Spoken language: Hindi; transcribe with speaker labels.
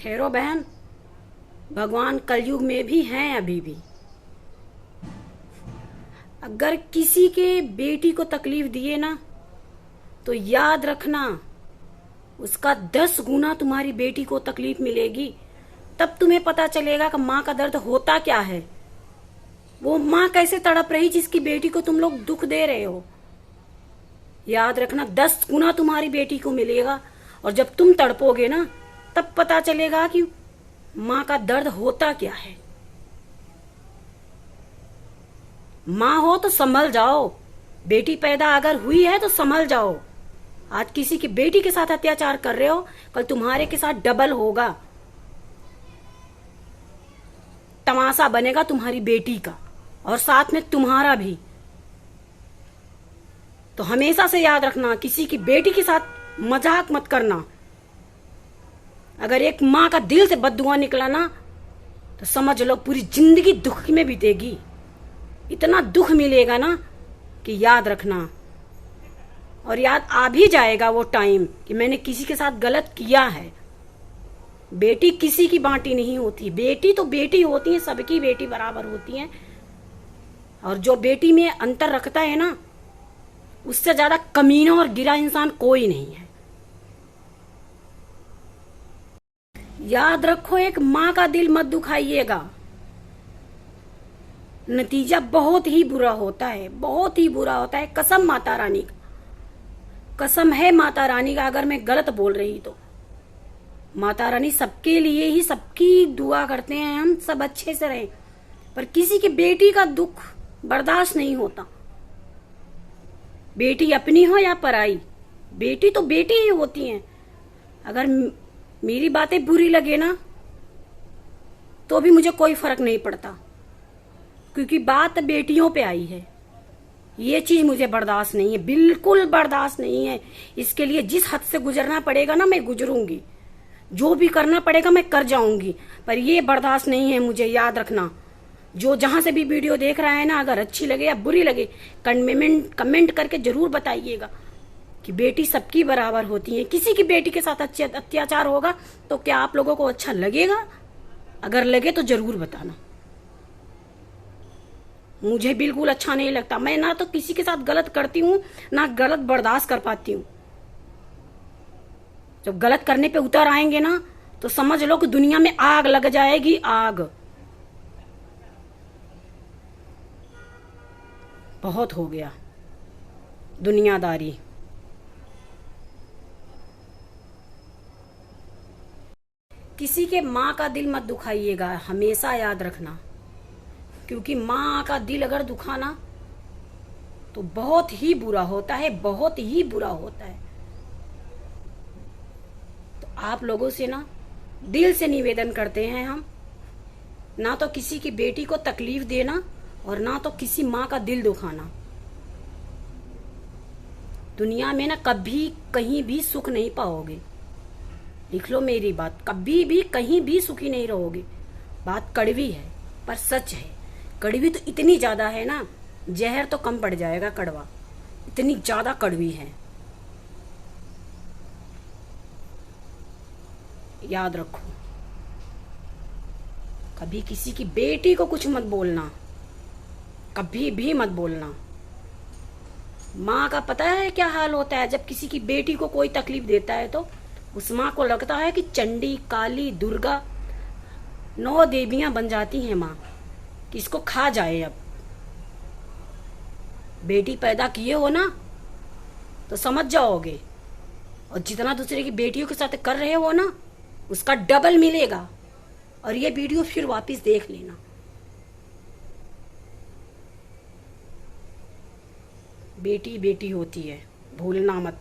Speaker 1: ठहरो बहन, भगवान कलयुग में भी हैं अभी भी। अगर किसी के बेटी को तकलीफ दिए ना, तो याद रखना उसका 10 गुना तुम्हारी बेटी को तकलीफ मिलेगी। तब तुम्हें पता चलेगा कि माँ का दर्द होता क्या है। वो माँ कैसे तड़प रही जिसकी बेटी को तुम लोग दुख दे रहे हो। याद रखना 10 गुना तुम्हारी बेटी को मिलेगा। और जब तुम तड़पोगे ना, तब पता चलेगा कि माँ का दर्द होता क्या है। माँ हो तो संभल जाओ। बेटी पैदा अगर हुई है तो संभल जाओ। आज किसी की बेटी के साथ अत्याचार कर रहे हो, कल तुम्हारे के साथ डबल होगा। तमाशा बनेगा तुम्हारी बेटी का और साथ में तुम्हारा भी। तो हमेशा से याद रखना, किसी की बेटी के साथ मजाक मत करना। अगर एक माँ का दिल से बद्दुआ निकला ना, तो समझ लो पूरी जिंदगी दुख में बीतेगी। इतना दुख मिलेगा ना कि याद रखना। और याद आ भी जाएगा वो टाइम कि मैंने किसी के साथ गलत किया है। बेटी किसी की बांटी नहीं होती। बेटी तो बेटी होती है, सबकी बेटी बराबर होती है। और जो बेटी में अंतर रखता है ना, उससे ज्यादा कमीना और गिरा इंसान कोई नहीं है। याद रखो, एक माँ का दिल मत दुखाइएगा। नतीजा बहुत ही बुरा होता है, बहुत ही बुरा होता है। कसम माता रानी का, कसम है माता रानी का, अगर मैं गलत बोल रही तो। माता रानी सबके लिए ही सबकी दुआ करते हैं, हम सब अच्छे से रहें। पर किसी की बेटी का दुख बर्दाश्त नहीं होता। बेटी अपनी हो या पराई, बेटी तो बेटी ही होती हैं। अगर मेरी बातें बुरी लगे ना, तो भी मुझे कोई फर्क नहीं पड़ता, क्योंकि बात बेटियों पे आई है। ये चीज मुझे बर्दाश्त नहीं है, बिल्कुल बर्दाश्त नहीं है। इसके लिए जिस हद से गुजरना पड़ेगा ना, मैं गुजरूंगी। जो भी करना पड़ेगा मैं कर जाऊंगी। पर ये बर्दाश्त नहीं है मुझे। याद रखना, जो जहां से भी वीडियो देख रहा है ना, अगर अच्छी लगे या बुरी लगे, कमेंट करके जरूर बताइएगा कि बेटी सबकी बराबर होती है। किसी की बेटी के साथ अत्याचार होगा तो क्या आप लोगों को अच्छा लगेगा? अगर लगे तो जरूर बताना। मुझे बिल्कुल अच्छा नहीं लगता। मैं ना तो किसी के साथ गलत करती हूँ, ना गलत बर्दाश्त कर पाती हूँ। जब गलत करने पे उतर आएंगे ना, तो समझ लो कि दुनिया में आग लग जाएगी, आग। बहुत हो गया दुनियादारी। किसी के माँ का दिल मत दुखाइएगा, हमेशा याद रखना। क्योंकि माँ का दिल अगर दुखाना तो बहुत ही बुरा होता है, बहुत ही बुरा होता है। तो आप लोगों से ना दिल से निवेदन करते हैं हम, ना तो किसी की बेटी को तकलीफ देना और ना तो किसी माँ का दिल दुखाना। दुनिया में ना कभी कहीं भी सुख नहीं पाओगे। लिख लो मेरी बात, कभी भी कहीं भी सुखी नहीं रहोगे। बात कड़वी है पर सच है। कड़वी तो इतनी ज्यादा है ना, जहर तो कम पड़ जाएगा कड़वा, इतनी ज्यादा कड़वी है। याद रखो, कभी किसी की बेटी को कुछ मत बोलना, कभी भी मत बोलना। माँ का पता है क्या हाल होता है जब किसी की बेटी को कोई तकलीफ देता है? तो उस माँ को लगता है कि चंडी, काली, दुर्गा, 9 देवियां बन जाती हैं माँ, कि इसको खा जाए। अब बेटी पैदा किए हो ना, तो समझ जाओगे। और जितना दूसरे की बेटियों के साथ कर रहे हो ना, उसका डबल मिलेगा। और ये वीडियो फिर वापस देख लेना। बेटी बेटी होती है, भूलना मत।